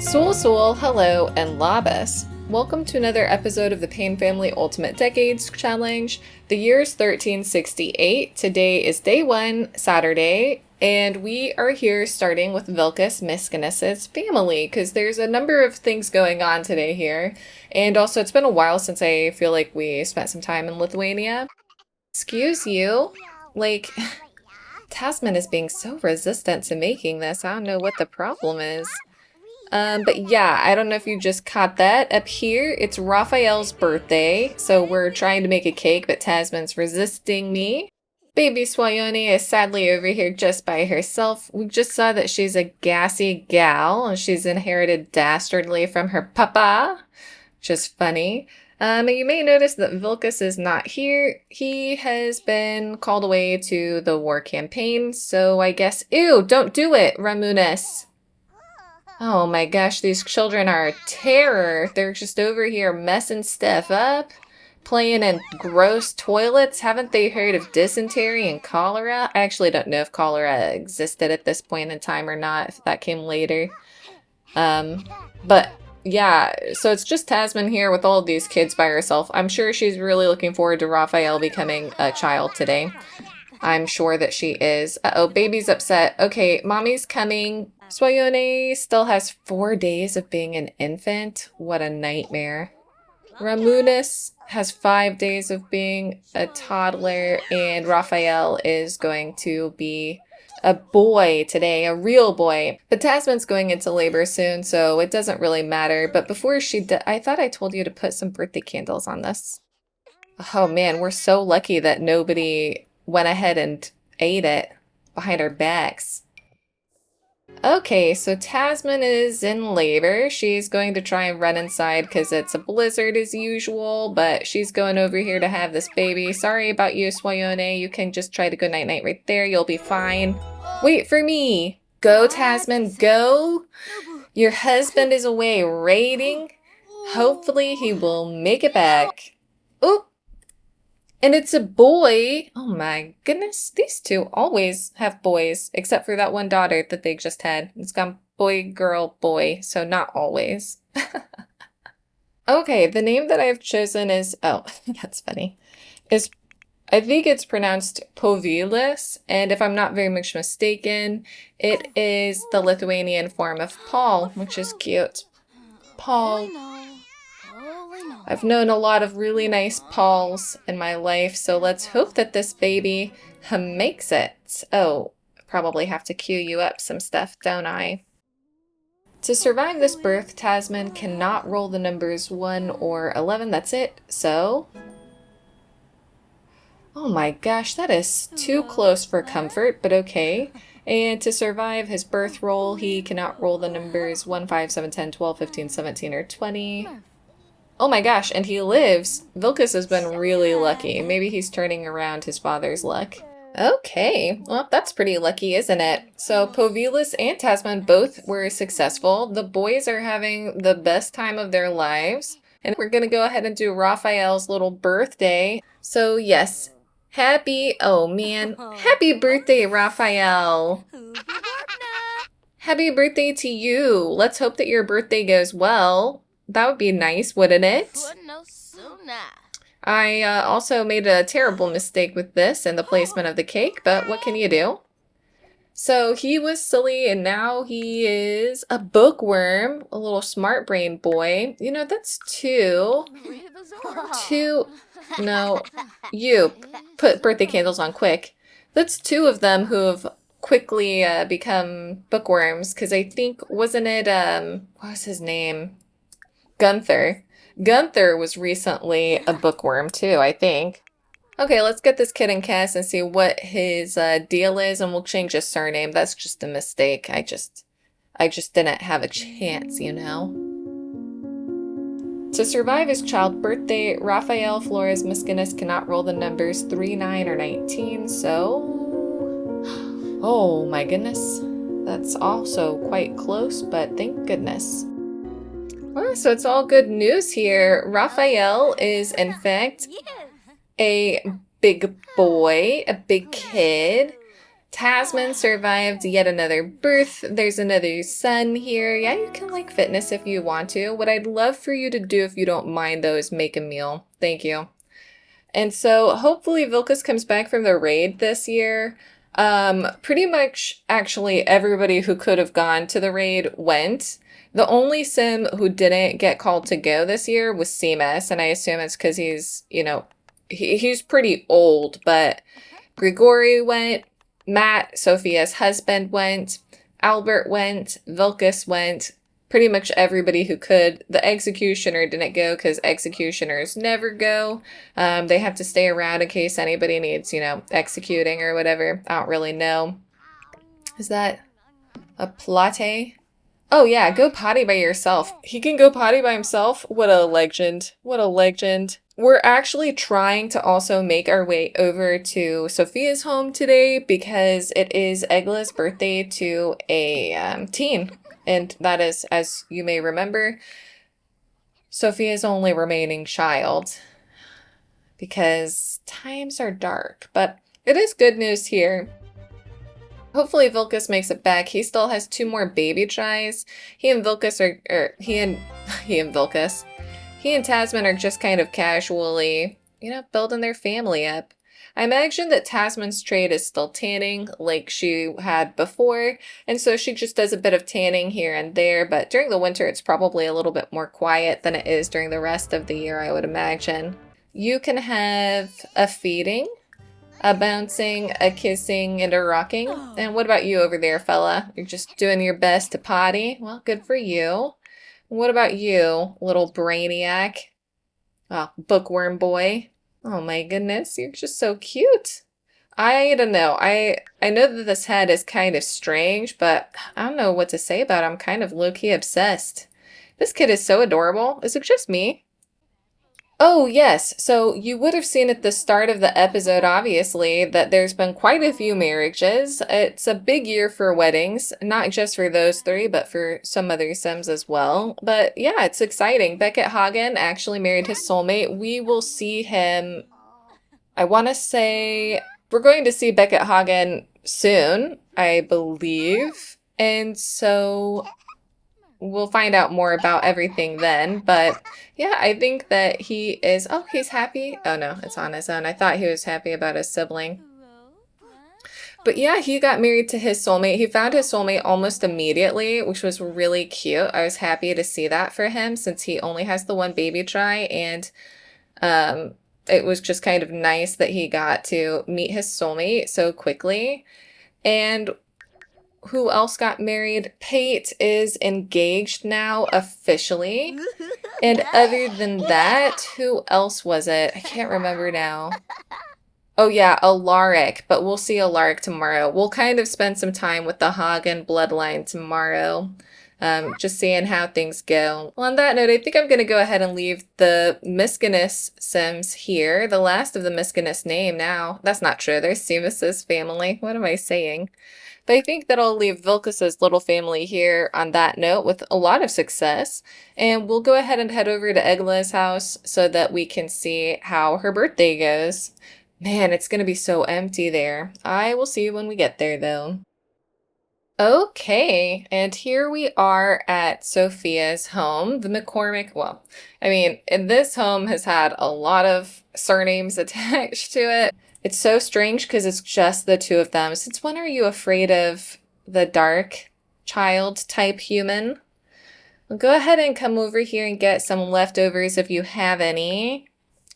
Hello, and Labas. Welcome to another episode of the Payne Family Ultimate Decades Challenge. The year's 1368. Today is day 1, Saturday, and we are here starting with Vilkas Miskinus's family, because there's a number of things going on today here. And also, it's been a while since I feel like we spent some time in Lithuania. Excuse you? Like, Tasman is being so resistant to making this. I don't know what the problem is. But yeah, I don't know if you just caught that. Up here, it's Raphael's birthday, so we're trying to make a cake, but Tasman's resisting me. Baby Swayone is sadly over here just by herself. We just saw that she's a gassy gal, and she's inherited dastardly from her papa, which is funny. You may notice that Vilkas is not here. He has been called away to the war campaign, so I guess— Ew, don't do it, Ramunas! Oh my gosh, these children are a terror. They're just over here messing stuff up, playing in gross toilets. Haven't they heard of dysentery and cholera? I actually don't know if cholera existed at this point in time or not, if that came later. But yeah, so it's just Tasman here with all of these kids by herself. I'm sure she's really looking forward to Raphael becoming a child today. I'm sure that she is. Uh-oh, baby's upset. Okay, mommy's coming. Swayone still has 4 days of being an infant. What a nightmare. Ramunas has 5 days of being a toddler, and Raphael is going to be a boy today, a real boy. But Tasman's going into labor soon, so it doesn't really matter. But before she I thought I told you to put some birthday candles on this. Oh man, we're so lucky that nobody went ahead and ate it behind our backs. Okay, so Tasman is in labor. She's going to try and run inside because it's a blizzard as usual, but she's going over here to have this baby. Sorry about you, Swayone. You can just try to go night-night right there. You'll be fine. Wait for me. Go, Tasman, go. Your husband is away raiding. Hopefully he will make it back. Oop. And it's a boy. Oh my goodness. These two always have boys, except for that one daughter that they just had. It's gone boy, girl, boy, so not always. Okay, the name that I've chosen is— oh, that's funny. I think it's pronounced Povilas, and if I'm not very much mistaken, it is the Lithuanian form of Paul, which is cute. Paul. I've known a lot of really nice Pauls in my life, so let's hope that this baby makes it. Oh, probably have to queue you up some stuff, don't I? To survive this birth, Tasman cannot roll the numbers 1 or 11, that's it, so— oh my gosh, that is too close for comfort, but okay. And to survive his birth roll, he cannot roll the numbers 1, 5, 7, 10, 12, 15, 17, or 20. Oh my gosh, and he lives. Vilkas has been really lucky. Maybe he's turning around his father's luck. Okay, well, that's pretty lucky, isn't it? So Povilas and Tasman both were successful. The boys are having the best time of their lives. And we're gonna go ahead and do Raphael's little birthday. So yes, oh man, happy birthday, Raphael! Happy birthday to you! Let's hope that your birthday goes well. That would be nice, wouldn't it? I also made a terrible mistake with this and the placement of the cake, but what can you do? So he was silly and now he is a bookworm, a little smart brain boy. You know, that's two. No, you put birthday candles on quick. That's 2 of them who have quickly become bookworms, because I think, wasn't it, what was his name? Gunther. Gunther was recently a bookworm too, I think. Okay, let's get this kid in cast and see what his deal is, and we'll change his surname. That's just a mistake. I just didn't have a chance, you know. To survive his child birthday, Raphael Flores Miskinus cannot roll the numbers 3, 9, or 19, so— oh my goodness. That's also quite close, but thank goodness. Oh, so it's all good news here. Raphael is, in fact, a big boy, a big kid. Tasman survived yet another birth. There's another son here. Yeah, you can like fitness if you want to. What I'd love for you to do, if you don't mind though, is make a meal. Thank you. And so hopefully Vilkas comes back from the raid this year. Pretty much actually everybody who could have gone to the raid went. The only sim who didn't get called to go this year was Seamus, and I assume it's because he's, he's pretty old, but Grigori went, Matt, Sofia's husband, went, Albert went, Vilkas went, pretty much everybody who could. The executioner didn't go because executioners never go. They have to stay around in case anybody needs, executing or whatever. I don't really know. Is that a plate? Oh yeah, go potty by yourself. He can go potty by himself? What a legend. What a legend. We're actually trying to also make our way over to Sofia's home today because it is Egla's birthday to a teen. And that is, as you may remember, Sofia's only remaining child because times are dark. But it is good news here. Hopefully Vilkas makes it back. He still has 2 more baby tries. He and Vilkas He and Tasman are just kind of casually, building their family up. I imagine that Tasman's trade is still tanning like she had before, and so she just does a bit of tanning here and there, but during the winter it's probably a little bit more quiet than it is during the rest of the year, I would imagine. You can have a feeding, a bouncing, a kissing, and a rocking. And what about you over there, fella? You're just doing your best to potty? Well, good for you. What about you, little brainiac? Oh, bookworm boy. Oh my goodness, you're just so cute. I don't know. I know that this head is kind of strange, but I don't know what to say about it. I'm kind of low-key obsessed. This kid is so adorable. Is it just me? Oh, yes. So you would have seen at the start of the episode, obviously, that there's been quite a few marriages. It's a big year for weddings, not just for those 3, but for some other Sims as well. But yeah, it's exciting. Beckett Hagen actually married his soulmate. We will see him, I want to say, we're going to see Beckett Hagen soon, I believe. And so we'll find out more about everything then, but yeah, I think that he is, oh, he's happy. Oh no, it's on his own. I thought he was happy about his sibling. But yeah, he got married to his soulmate. He found his soulmate almost immediately, which was really cute. I was happy to see that for him since he only has the 1 baby try, and it was just kind of nice that he got to meet his soulmate so quickly. And who else got married? Pate is engaged now officially. And other than that, who else was it? I can't remember now. Oh yeah, Alaric, but we'll see Alaric tomorrow. We'll kind of spend some time with the Hagen bloodline tomorrow. Just seeing how things go. Well, on that note, I think I'm going to go ahead and leave the Miskinus Sims here. The last of the Miskinus name now. That's not true. There's Seamus's family. What am I saying? But I think that I'll leave Vilkas's little family here on that note with a lot of success. And we'll go ahead and head over to Egla's house so that we can see how her birthday goes. Man, it's going to be so empty there. I will see you when we get there, though. Okay, and here we are at Sofia's home. The McCormick, well, I mean, this home has had a lot of surnames attached to it. It's so strange because it's just the 2 of them. Since when are you afraid of the dark child type human? Well, go ahead and come over here and get some leftovers if you have any.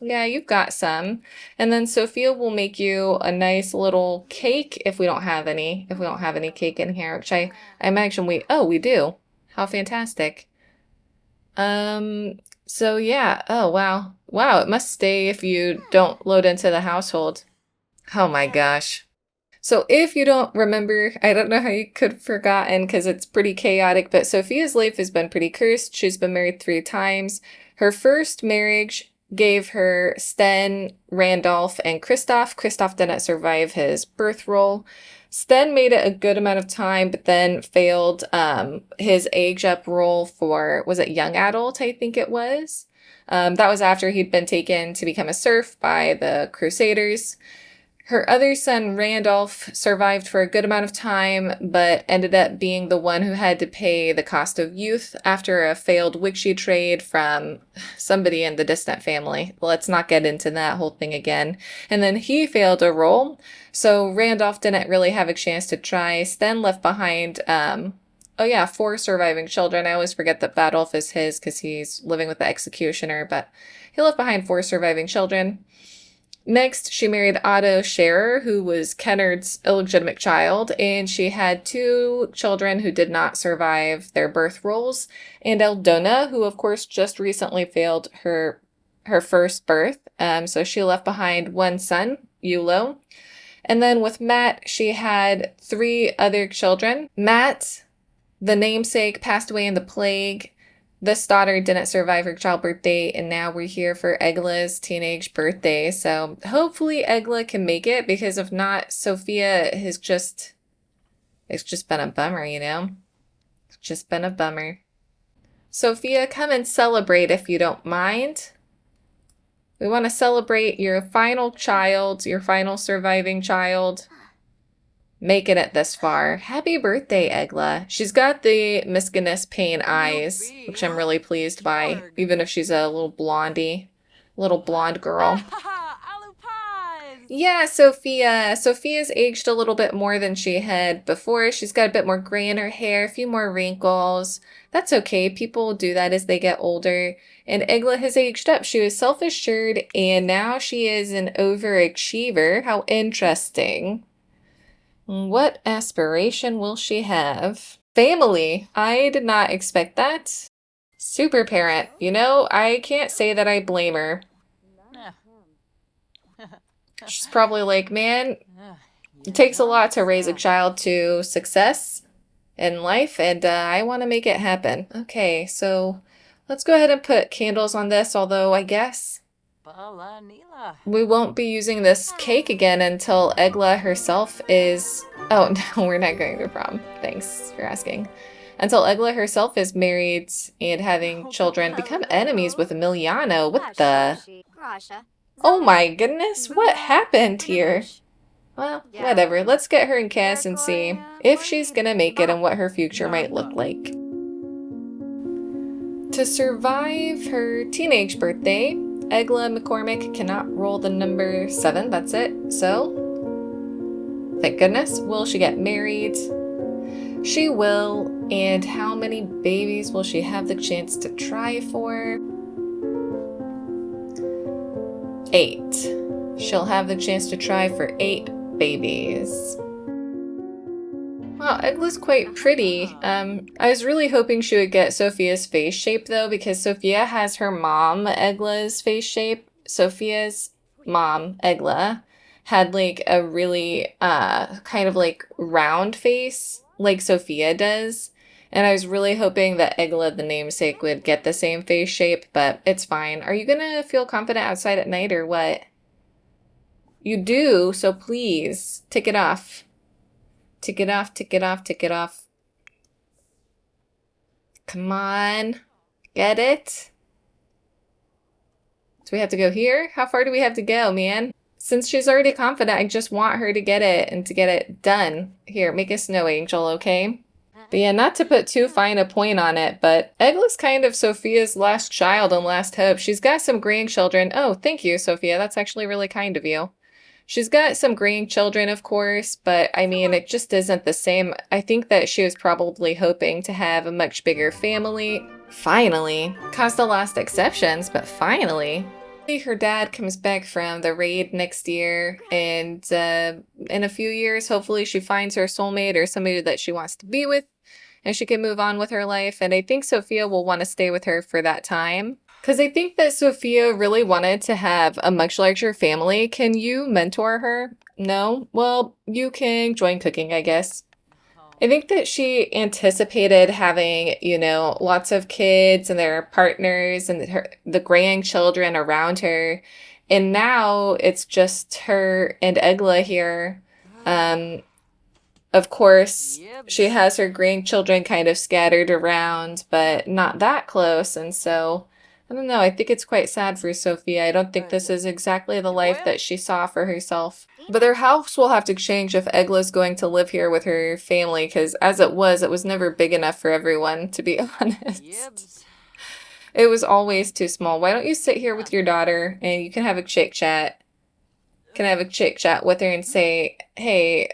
Yeah, you've got some. And then Sofia will make you a nice little cake if we don't have any. If we don't have any cake in here, which I imagine we do. How fantastic. So yeah. Oh, wow. Wow, it must stay if you don't load into the household. Oh my gosh. So if you don't remember, I don't know how you could have forgotten because it's pretty chaotic, but Sofia's life has been pretty cursed. She's been married 3 times. Her first marriage gave her Sten, Randolph, and Kristoff. Kristoff didn't survive his birth role. Sten made it a good amount of time, but then failed his age up role for, was it young adult, I think it was? That was after he'd been taken to become a serf by the Crusaders. Her other son, Randolph, survived for a good amount of time, but ended up being the one who had to pay the cost of youth after a failed witchy trade from somebody in the distant family. Let's not get into that whole thing again. And then he failed a role, so Randolph didn't really have a chance to try. Sten left behind, 4 surviving children. I always forget that Badolf is his because he's living with the executioner, but he left behind 4 surviving children. Next, she married Otto Scherer, who was Kennard's illegitimate child, and she had 2 children who did not survive their birth roles, and Eldona, who of course just recently failed her first birth, so she left behind 1 son, Eulo. And then with Matt, she had 3 other children. Matt, the namesake, passed away in the plague. This daughter didn't survive her childbirth date, and now we're here for Egla's teenage birthday. So hopefully Egla can make it, because if not, Sofija it's just been a bummer, you know? It's just been a bummer. Sofija, come and celebrate if you don't mind. We want to celebrate your final child, your final surviving child, making it this far. Happy birthday, Egla. She's got the mischievous pain eyes, which I'm really pleased by, even if she's a little blondie, little blonde girl. Yeah, Sofija. Sofia's aged a little bit more than she had before. She's got a bit more gray in her hair, a few more wrinkles. That's okay. People do that as they get older. And Egla has aged up. She was self-assured, and now she is an overachiever. How interesting. What aspiration will she have? Family. I did not expect that. Super parent. You know, I can't say that I blame her. She's probably like, man, it takes a lot to raise a child to success in life, and I want to make it happen. Okay, so let's go ahead and put candles on this, although I guess we won't be using this cake again until Egla herself is... Oh, no, we're not going to prom. Thanks for asking. Until Egla herself is married and having children. Become enemies with Emiliano. What the... Oh my goodness, what happened here? Well, whatever. Let's get her in cast and see if she's gonna make it and what her future might look like. To survive her teenage birthday, Egla McCormick cannot roll the number 7, that's it. So, thank goodness. Will she get married? She will. And how many babies will she have the chance to try for? 8. She'll have the chance to try for 8 babies. Wow, Egla's quite pretty. I was really hoping she would get Sofija's face shape though, because Sofija has her mom, Egla's face shape. Sofija's mom, Egla, had like a really kind of like round face, like Sofija does. And I was really hoping that Egla, the namesake, would get the same face shape, but it's fine. Are you gonna feel confident outside at night or what? You do, so please, take it off. Take it off, take it off, take it off. Come on. Get it? Do we have to go here? How far do we have to go, man? Since she's already confident, I just want her to get it and to get it done. Here, make a snow angel, okay? But yeah, not to put too fine a point on it, but Egla's kind of Sofija's last child and last hope. She's got some grandchildren. Oh, thank you, Sofija. That's actually really kind of you. She's got some grandchildren, of course, but I mean, it just isn't the same. I think that she was probably hoping to have a much bigger family. Finally. Caused the last exceptions, but finally. Her dad comes back from the raid next year, and in a few years, hopefully she finds her soulmate or somebody that she wants to be with, and she can move on with her life. And I think Sofija will want to stay with her for that time, because I think that Sofija really wanted to have a much larger family. Can you mentor her? No? Well, you can join cooking, I guess. I think that she anticipated having, you know, lots of kids and their partners and the grandchildren around her. And now it's just her and Egla here. Of course, she has her grandchildren kind of scattered around, but not that close. And so I don't know, I think it's quite sad for Sofija. I don't think this is exactly the life that she saw for herself. But their house will have to change if Egla's going to live here with her family, because as it was never big enough for everyone, to be honest. It was always too small. Why don't you sit here with your daughter and you can have a chit chat? Can I have a chit chat with her and say, hey,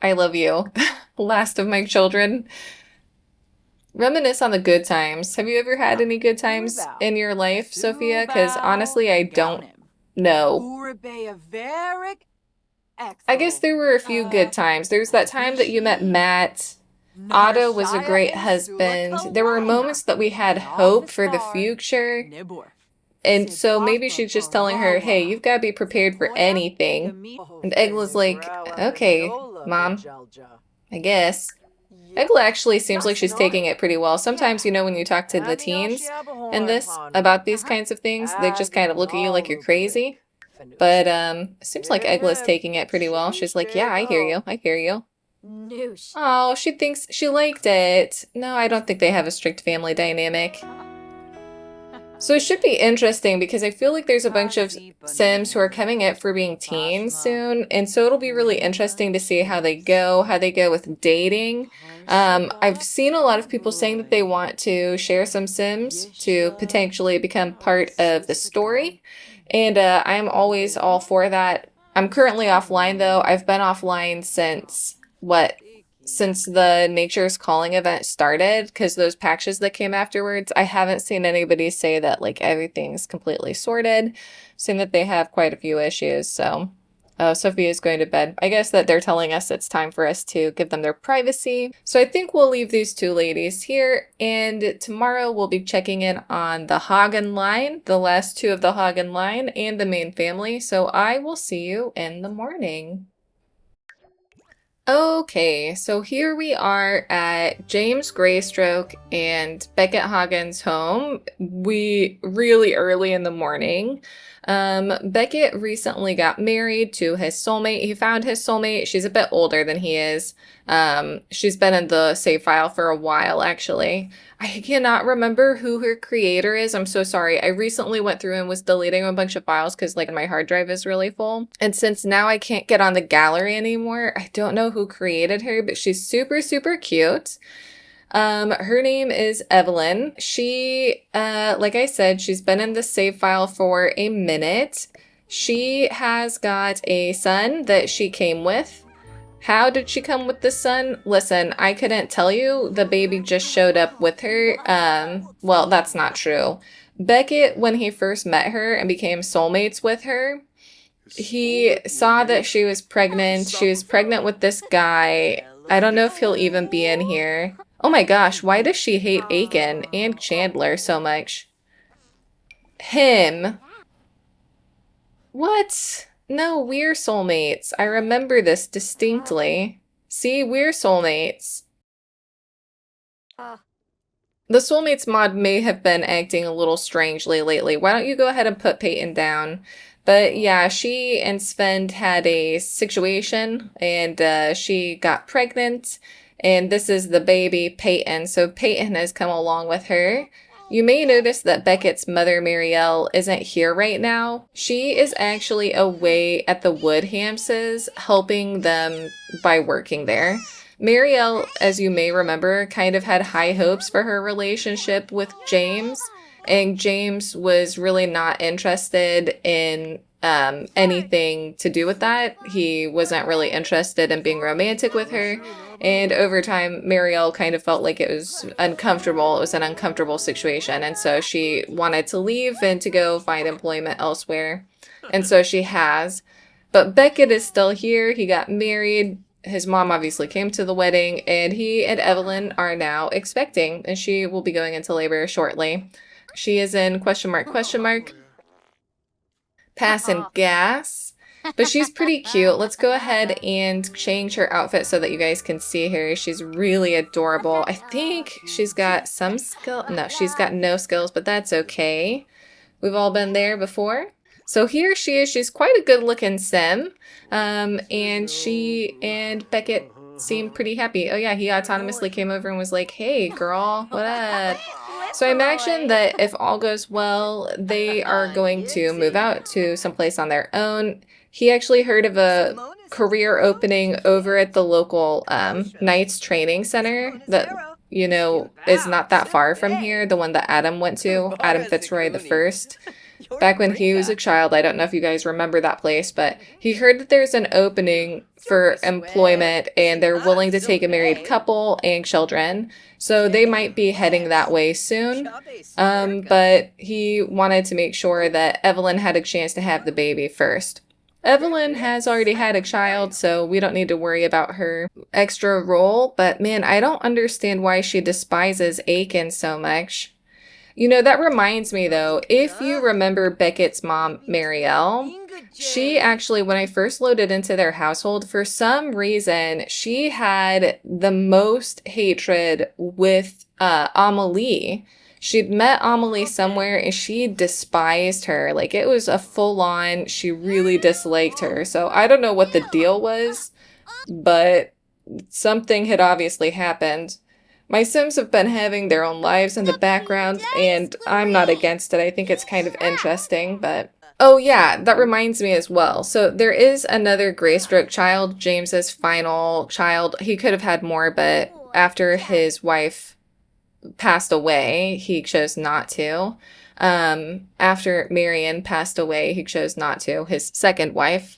I love you, last of my children. Reminisce on the good times. Have you ever had any good times in your life, Sofija? Because honestly, I don't know. I guess there were a few good times. There's that time that you met Matt. Otto was a great husband. There were moments that we had hope for the future. And so maybe she's just telling her, hey, you've got to be prepared for anything. And Egla's like, okay, Mom, I guess. Egla actually seems like she's taking it pretty well. Sometimes, you know, when you talk to the teens in this about these kinds of things, they just kind of look at you like you're crazy. But it seems like Egla's taking it pretty well. She's like, yeah, I hear you. I hear you. Oh, she thinks she liked it. No, I don't think they have a strict family dynamic. So it should be interesting because I feel like there's a bunch of Sims who are coming up for being teens soon. And so it'll be really interesting to see how they go with dating. I've seen a lot of people saying that they want to share some Sims to potentially become part of the story. And I'm always all for that. I'm currently offline though. I've been offline since, since the Nature's Calling event started, because those patches that came afterwards, I haven't seen anybody say that like everything's completely sorted. I've seen that they have quite a few issues, so Sofija's going to bed. I guess that they're telling us it's time for us to give them their privacy. So I think we'll leave these two ladies here, and tomorrow we'll be checking in on the Hagen line, the last two of the Hagen line, and the main family. So I will see you in the morning. Okay, so here we are at James Greystroke and Beckett Hagen's home. Really early in the morning. Beckett recently got married to his soulmate. He found his soulmate. She's a bit older than he is. She's been in the save file for a while, actually. I cannot remember who her creator is. I'm so sorry. I recently went through and was deleting a bunch of files because like my hard drive is really full. And since now I can't get on the gallery anymore, I don't know who created her, but she's super cute. Her name is Evelyn. She, like I said, she's been in the save file for a minute. She has got a son that she came with. How did she come with the son? Listen, I couldn't tell you. The baby just showed up with her. Well, that's not true. Beckett, when he first met her and became soulmates with her, he saw that she was pregnant. She was pregnant with this guy. I don't know if he'll even be in here. Oh my gosh, why does she hate Aiken and Chandler so much? Him. What? No, we're soulmates. I remember this distinctly. See, we're soulmates. The soulmates mod may have been acting a little strangely lately. Why don't you go ahead and put Peyton down? But yeah, she and Sven had a situation and she got pregnant. And this is the baby, Peyton. So Peyton has come along with her. You may notice that Beckett's mother, Marielle, isn't here right now. She is actually away at the Woodhamses, helping them by working there. Marielle, as you may remember, kind of had high hopes for her relationship with James, and James was really not interested in anything to do with that. He wasn't really interested in being romantic with her. And over time, Marielle kind of felt like it was uncomfortable. It was an uncomfortable situation. And so she wanted to leave and to go find employment elsewhere. And so she has. But Beckett is still here. He got married. His mom obviously came to the wedding. And he and Evelyn are now expecting. And she will be going into labor shortly. She is in question mark, passing gas. But she's pretty cute. Let's go ahead and change her outfit so that you guys can see her. She's really adorable. I think she's got some skill. No, she's got no skills, but that's okay. We've all been there before. So here she is. She's quite a good looking sim. And she and Beckett seem pretty happy. Oh yeah, he autonomously came over and was like, hey girl, what up? So I imagine that if all goes well, they are going to move out to someplace on their own. He actually heard of a career opening over at the local Knights Training Center that, you know, is not that far from here, the one that Adam went to, Adam Fitzroy the first. Back when he was a child, I don't know if you guys remember that place, but he heard that there's an opening for employment and they're willing to take a married couple and children. So they might be heading that way soon. But he wanted to make sure that Evelyn had a chance to have the baby first. Evelyn has already had a child, so we don't need to worry about her extra role. But man, I don't understand why she despises Aiken so much. You know, that reminds me though, if you remember Beckett's mom, Marielle, she actually, when I first loaded into their household, for some reason, she had the most hatred with Amelie. She'd met Amelie somewhere and she despised her. Like, it was a full-on, she really disliked her. So I don't know what the deal was, but something had obviously happened. My Sims have been having their own lives in the background, and I'm not against it. I think it's kind of interesting, but... Oh yeah, that reminds me as well. So there is another Greystroke child, James's final child. He could have had more, but after his wife passed away, he chose not to. After Marion passed away, he chose not to. His second wife.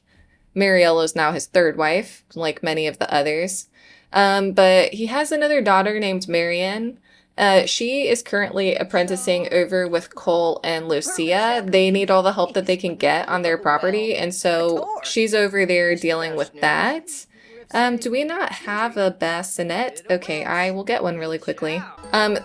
Mariella is now his third wife, like many of the others. But he has another daughter named Marion. She is currently apprenticing over with Cole and Lucia. They need all the help that they can get on their property, and so she's over there dealing with that. Do we not have a bassinet? Okay, I will get one really quickly.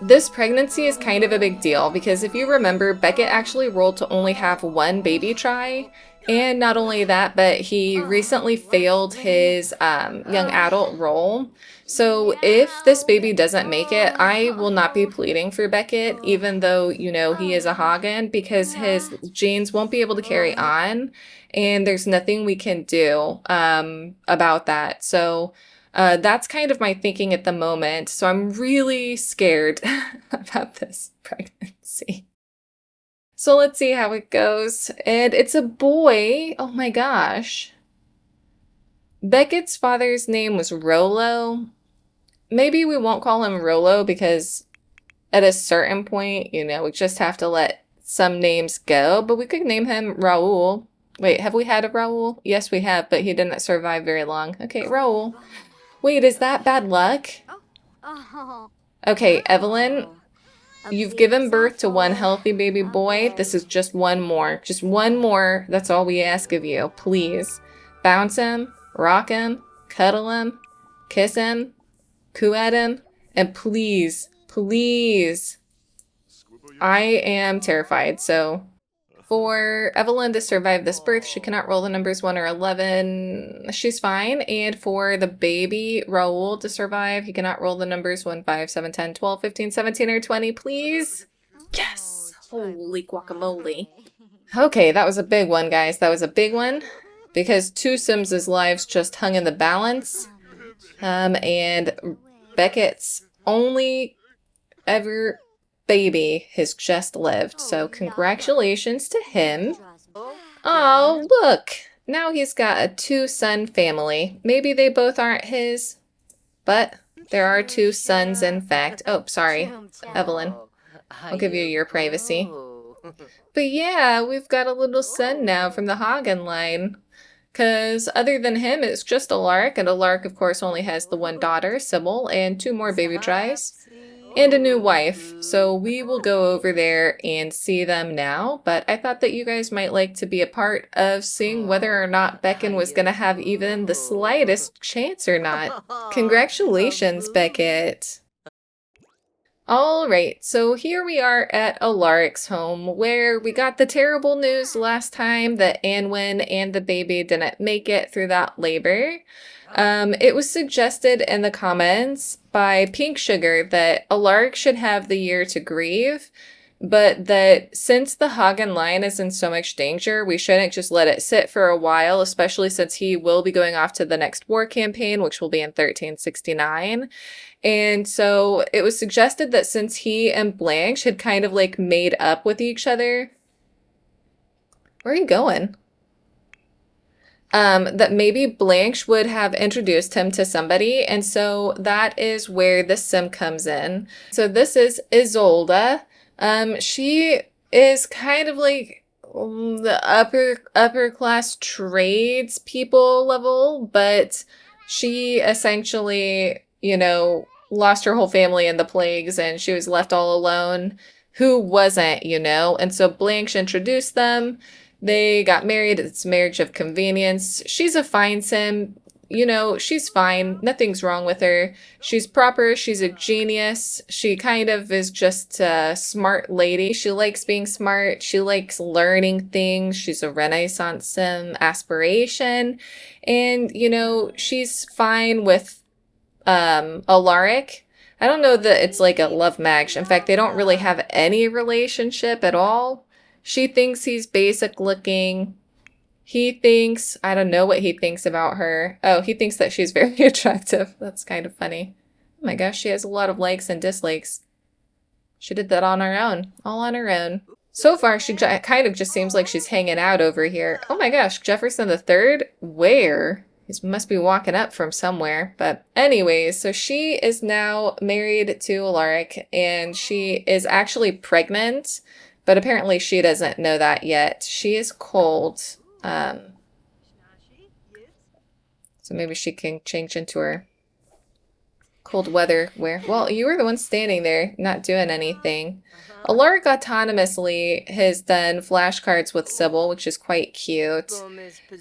This pregnancy is kind of a big deal because if you remember, Beckett actually rolled to only have one baby try. And not only that, but he recently failed his young adult role. So if this baby doesn't make it, I will not be pleading for Beckett, even though, you know, he is a Hagen, because his genes won't be able to carry on. And there's nothing we can do about that. So that's kind of my thinking at the moment. So I'm really scared about this pregnancy. So let's see how it goes. And it's a boy. Oh my gosh. Beckett's father's name was Rollo. Maybe we won't call him Rollo because at a certain point, you know, we just have to let some names go. But we could name him Raul. Wait, have we had a Raul? Yes, we have, but he didn't survive very long. Okay, Raul. Wait, is that bad luck? Okay, Evelyn. You've given birth to one healthy baby boy. This is just one more. Just one more. That's all we ask of you. Please. Bounce him, rock him, cuddle him, kiss him, coo at him, and please, please. I am terrified, so... For Evelyn to survive this birth, she cannot roll the numbers 1 or 11. She's fine. And for the baby, Raul, to survive, he cannot roll the numbers 1, 5, 7, 10, 12, 15, 17, or 20, please. Yes! Holy guacamole. Okay, that was a big one, guys. That was a big one. Because two Sims' lives just hung in the balance. And Beckett's only ever... baby has just lived, so congratulations to him. Oh, look! Now he's got a two-son family. Maybe they both aren't his, but there are two sons, in fact. Oh, sorry, Evelyn. I'll give you your privacy. But yeah, we've got a little son now from the Hagen line. Because other than him, it's just Alaric, and Alaric, of course, only has the one daughter, Sybil, and 2 more baby tries. And a new wife, so we will go over there and see them now, but I thought that you guys might like to be a part of seeing whether or not Beckett was going to have even the slightest chance or not. Congratulations, Beckett! Alright, so here we are at Alaric's home, where we got the terrible news last time that Anwin and the baby didn't make it through that labor. It was suggested in the comments by Pink Sugar that Alaric should have the year to grieve but that since the Hagen line is in so much danger, we shouldn't just let it sit for a while, especially since he will be going off to the next war campaign, which will be in 1369. And so it was suggested that since he and Blanche had kind of like made up with each other, where are you going? That maybe Blanche would have introduced him to somebody. And so that is where the sim comes in. So this is Isolde. She is kind of like the upper class trades people level, but she essentially, you know, lost her whole family in the plagues and she was left all alone. Who wasn't, you know? And so Blanche introduced them. They got married. It's a marriage of convenience. She's a fine sim. You know, she's fine. Nothing's wrong with her. She's proper. She's a genius. She kind of is just a smart lady. She likes being smart. She likes learning things. She's a Renaissance sim aspiration. And, you know, she's fine with Alaric. I don't know that it's like a love match. In fact, they don't really have any relationship at all. She thinks he's basic looking. He thinks, I don't know what he thinks about her. Oh, he thinks that she's very attractive. That's kind of funny. Oh my gosh, she has a lot of likes and dislikes. She did that on her own, all on her own. So far, she kind of just seems like she's hanging out over here. Oh my gosh, Jefferson III? Where? He must be walking up from somewhere. But anyways, so she is now married to Alaric, and she is actually pregnant. But apparently she doesn't know that yet. She is cold. So maybe she can change into her cold weather wear. Well, you were the one standing there, not doing anything. Alaric autonomously has done flashcards with Sybil, which is quite cute.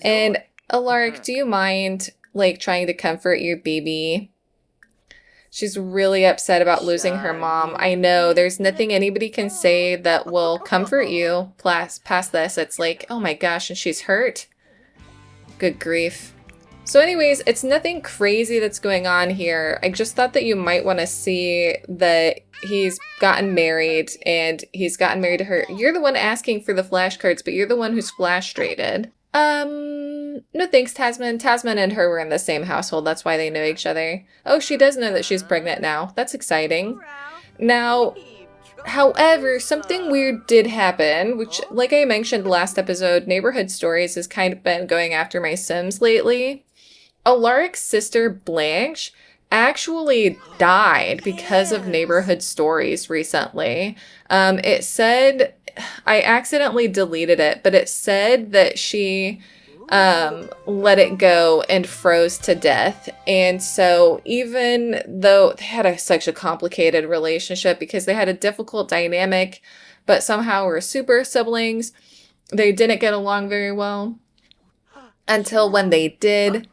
And Alaric, do you mind, like, trying to comfort your baby? She's really upset about losing her mom. I know, there's nothing anybody can say that will comfort you past this. It's like, oh my gosh, and she's hurt? Good grief. So anyways, it's nothing crazy that's going on here. I just thought that you might want to see that he's gotten married and he's gotten married to her. You're the one asking for the flashcards, but you're the one who's flash-traded. No thanks, Tasman. Tasman and her were in the same household. That's why they know each other. Oh, she does know that she's pregnant now. That's exciting. Now, however, something weird did happen, which, like I mentioned last episode, Neighborhood Stories has kind of been going after my Sims lately. Alaric's sister, Blanche, actually died because of Neighborhood Stories recently. It said... I accidentally deleted it, but it said that she let it go and froze to death. And so even though they had such a complicated relationship because they had a difficult dynamic, but somehow were super siblings, they didn't get along very well until when they did.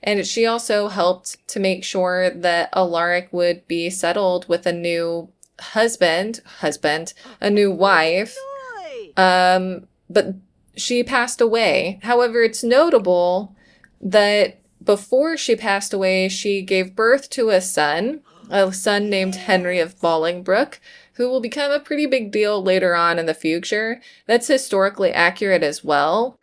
And she also helped to make sure that Alaric would be settled with a new a new wife, but she passed away. However, it's notable that before she passed away, she gave birth to a son named Henry of Bolingbroke, who will become a pretty big deal later on in the future. That's historically accurate as well.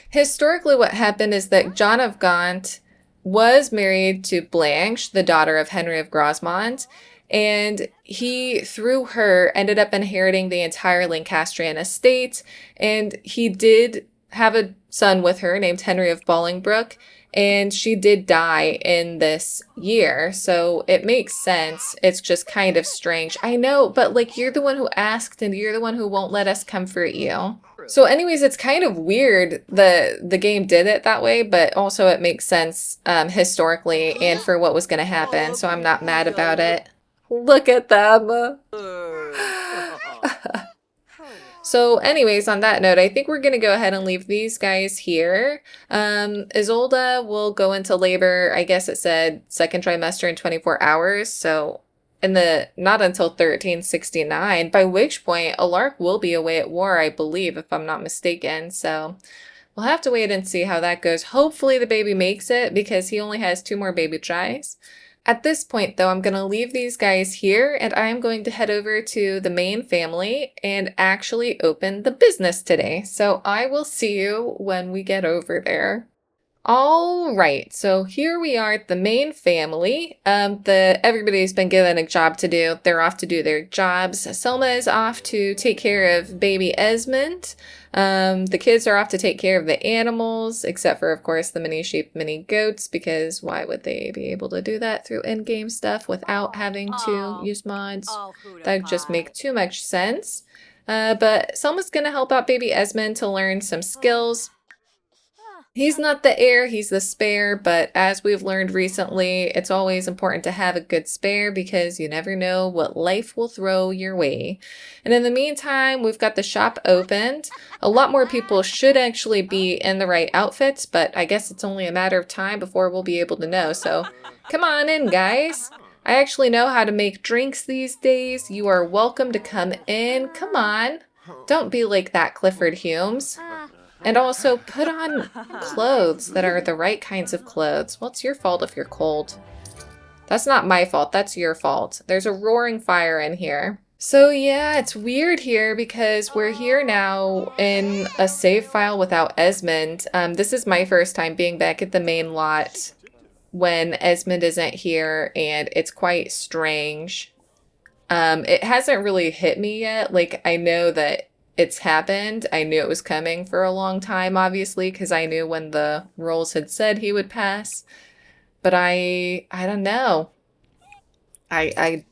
Historically, what happened is that John of Gaunt was married to Blanche, the daughter of Henry of Grosmont, and he, through her, ended up inheriting the entire Lancastrian estate. And he did have a son with her named Henry of Bolingbroke. And she did die in this year. So it makes sense. It's just kind of strange. I know, but like, you're the one who asked and you're the one who won't let us comfort you. So anyways, it's kind of weird the game did it that way, but also it makes sense historically and for what was going to happen. So I'm not mad about it. Look at them. So anyways, on that note, I think we're going to go ahead and leave these guys here. Isolde will go into labor. I guess it said second trimester in 24 hours. So not until 1369, by which point Alaric will be away at war, I believe, if I'm not mistaken. So we'll have to wait and see how that goes. Hopefully the baby makes it because he only has 2 more baby tries. At this point, though, I'm going to leave these guys here and I'm going to head over to the main family and actually open the business today. So I will see you when we get over there. All right, so here we are at the main family. Everybody's been given a job to do. They're off to do their jobs. Selma is off to take care of baby Esmond. The kids are off to take care of the animals, except for, of course, the mini sheep, mini goats, because why would they be able to do that through in-game stuff without having to use mods? That would just make too much sense. But Selma's gonna help out baby Esmond to learn some skills. He's not the heir, he's the spare, but as we've learned recently, it's always important to have a good spare because you never know what life will throw your way. And in the meantime, we've got the shop opened. A lot more people should actually be in the right outfits, but I guess it's only a matter of time before we'll be able to know, so come on in, guys. I actually know how to make drinks these days. You are welcome to come in. Come on. Don't be like that, Clifford Humes. And also, put on clothes that are the right kinds of clothes. Well, it's your fault if you're cold. That's not my fault, that's your fault. There's a roaring fire in here. So yeah, it's weird here because we're here now in a save file without Esmond. This is my first time being back at the main lot when Esmond isn't here, and it's quite strange. It hasn't really hit me yet. Like, I know that it's happened. I knew it was coming for a long time, obviously, because I knew when the rolls had said he would pass. But I don't know. I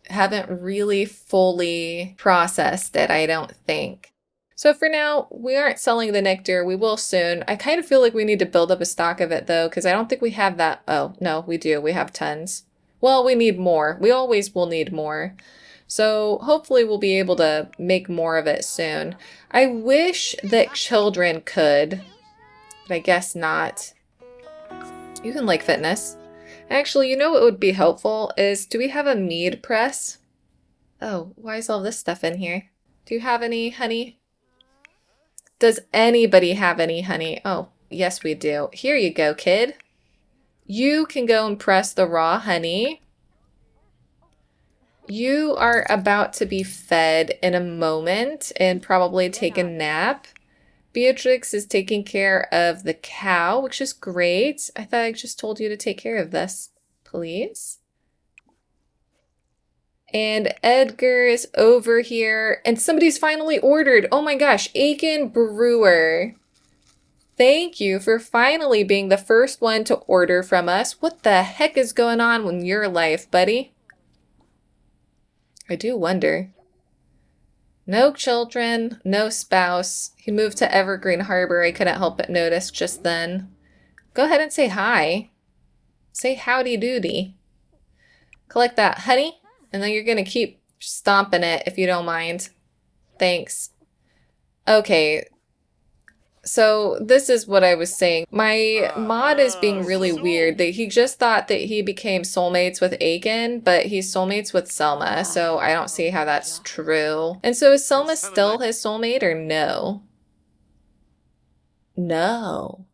haven't really fully processed it, I don't think. So for now, we aren't selling the nectar. We will soon. I kind of feel like we need to build up a stock of it, though, because I don't think we have that. Oh, no, we do. We have tons. Well, we need more. We always will need more. So hopefully we'll be able to make more of it soon. I wish that children could, but I guess not. You can like fitness. Actually, you know what would be helpful is, do we have a mead press? Oh, why is all this stuff in here? Do you have any honey? Does anybody have any honey? Oh, yes we do. Here you go, kid. You can go and press the raw honey. You are about to be fed in a moment and probably take a nap. Beatrix is taking care of the cow, which is great. I thought I just told you to take care of this, please. And Edgar is over here, and somebody's finally ordered. Oh my gosh, Aiken Brewer. Thank you for finally being the first one to order from us. What the heck is going on in your life, buddy? I do wonder. No children, no spouse. He moved to Evergreen Harbor. I couldn't help but notice just then. Go ahead and say hi. Say howdy doody. Collect that honey, and then you're gonna keep stomping it if you don't mind. Thanks. Okay. So this is what I was saying. My mod is being really weird. He just thought that he became soulmates with Aiken, but he's soulmates with Selma, so I don't see how that's true. And so is Selma still his soulmate or no? No.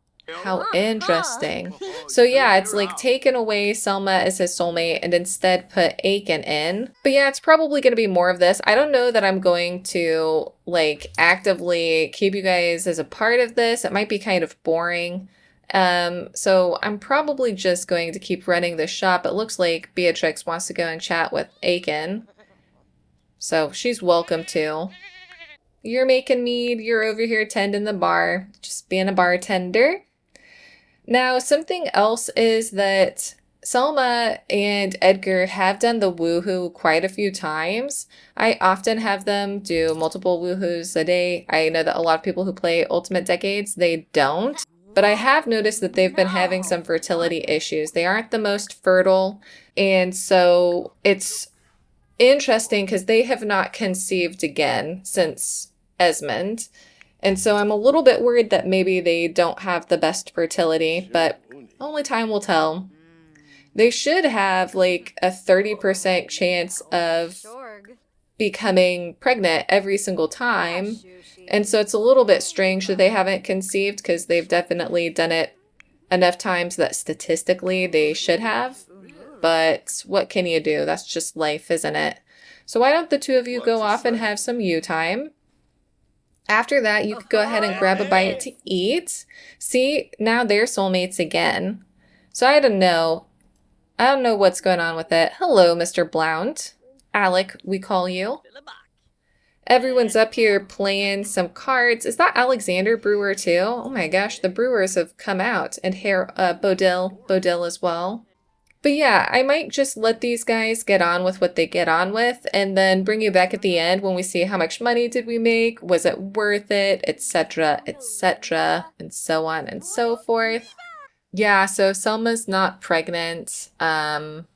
How interesting. So yeah, it's like taken away Selma as his soulmate and instead put Aiken in. But yeah, it's probably going to be more of this. I don't know that I'm going to like actively keep you guys as a part of this. It might be kind of boring. So I'm probably just going to keep running the shop. It looks like Beatrix wants to go and chat with Aiken. So she's welcome to. You're making mead. You're over here tending the bar. Just being a bartender. Now, something else is that Selma and Edgar have done the woohoo quite a few times. I often have them do multiple woohoos a day. I know that a lot of people who play Ultimate Decades, they don't. But I have noticed that they've been having some fertility issues. They aren't the most fertile. And so it's interesting because they have not conceived again since Esmond. And so I'm a little bit worried that maybe they don't have the best fertility, but only time will tell. They should have like a 30% chance of becoming pregnant every single time. And so it's a little bit strange that they haven't conceived because they've definitely done it enough times that statistically they should have. but what can you do? That's just life, isn't it? So why don't the two of you go off and have some you time? After that, you could go ahead and grab a bite to eat. See, now they're soulmates again. So I don't know. I don't know what's going on with it. Hello, Mr. Blount. Alec, we call you. Everyone's up here playing some cards. Is that Alexander Brewer too? Oh my gosh, the Brewers have come out. And Bodell as well. But yeah, I might just let these guys get on with what they get on with and then bring you back at the end when we see how much money did we make, was it worth it, etc., etc., and so on and so forth. Yeah, so Selma's not pregnant, again,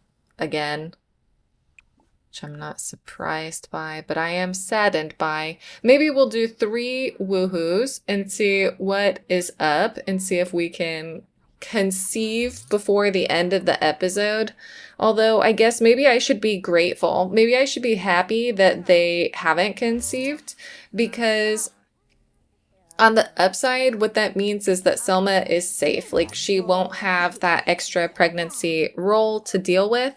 which I'm not surprised by, but I am saddened by. Maybe we'll do 3 woohoos and see what is up and see if we can conceive before the end of the episode. Although I guess maybe I should be grateful. Maybe I should be happy that they haven't conceived, because on the upside, what that means is that Selma is safe. Like, she won't have that extra pregnancy role to deal with.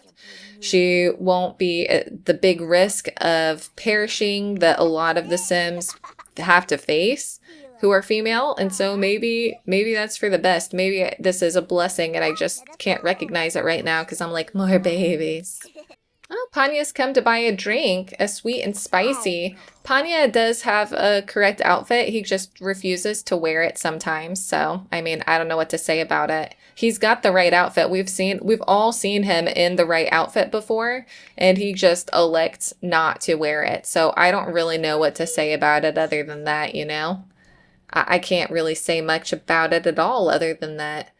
She won't be at the big risk of perishing that a lot of the Sims have to face who are female. And so maybe that's for the best. Maybe this is a blessing and I just can't recognize it right now because I'm like, more babies. Oh, Panya's come to buy a drink, a sweet and spicy. Panya does have a correct outfit. He just refuses to wear it sometimes. So, I mean, I don't know what to say about it. He's got the right outfit. We've all seen him in the right outfit before, and he just elects not to wear it. So I don't really know what to say about it other than that, you know? I can't really say much about it at all other than that.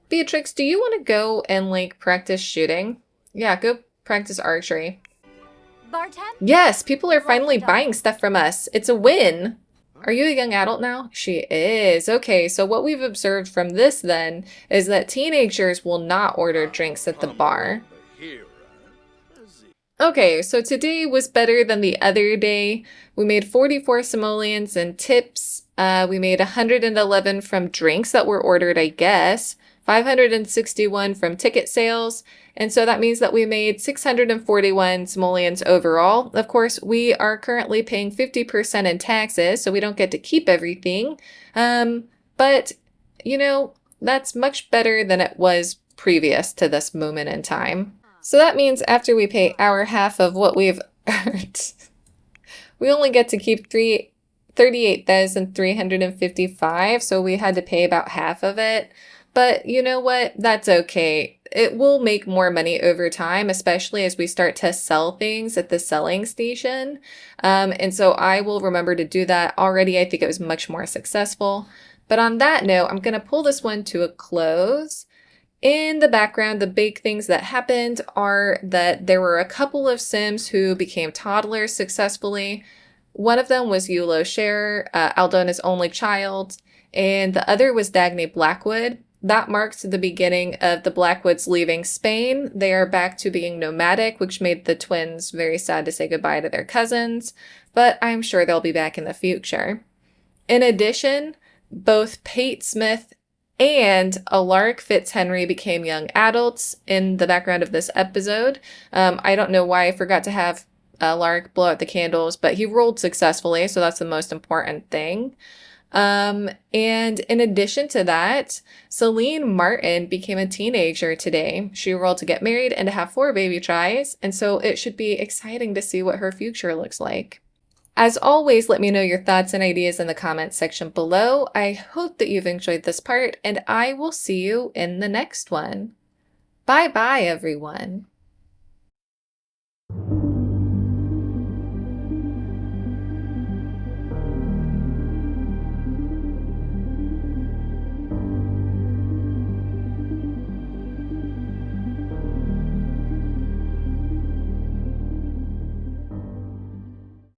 Beatrix, do you want to go and, like, practice shooting? Yeah, go practice archery. Yes, people are finally buying stuff from us. It's a win. Are you a young adult now? She is. Okay, so what we've observed from this then is that teenagers will not order drinks at the bar. Okay, so today was better than the other day. We made 44 simoleons in tips. We made 111 from drinks that were ordered, I guess. 561 from ticket sales. And so that means that we made 641 simoleons overall. Of course, we are currently paying 50% in taxes, so we don't get to keep everything. But, you know, that's much better than it was previous to this moment in time. So that means after we pay our half of what we've earned, we only get to keep 38,355, so we had to pay about half of it. But you know what? That's okay. It will make more money over time, especially as we start to sell things at the selling station. And so I will remember to do that. Already, I think it was much more successful. But on that note, I'm going to pull this one to a close. In the background, the big things that happened are that there were a couple of Sims who became toddlers successfully. One of them was Yulo Scherer, Aldona's only child, and the other was Dagny Blackwood. That marked the beginning of the Blackwoods leaving Spain. They are back to being nomadic, which made the twins very sad to say goodbye to their cousins, but I'm sure they'll be back in the future. In addition, both Pate Smith and Alaric Fitzhenry became young adults in the background of this episode. I don't know why I forgot to have Alaric blow out the candles, but he rolled successfully, so that's the most important thing. And in addition to that, Celine Martin became a teenager today. She rolled to get married and to have 4 baby tries, and so it should be exciting to see what her future looks like. As always, let me know your thoughts and ideas in the comments section below. I hope that you've enjoyed this part, and I will see you in the next one. Bye-bye, everyone.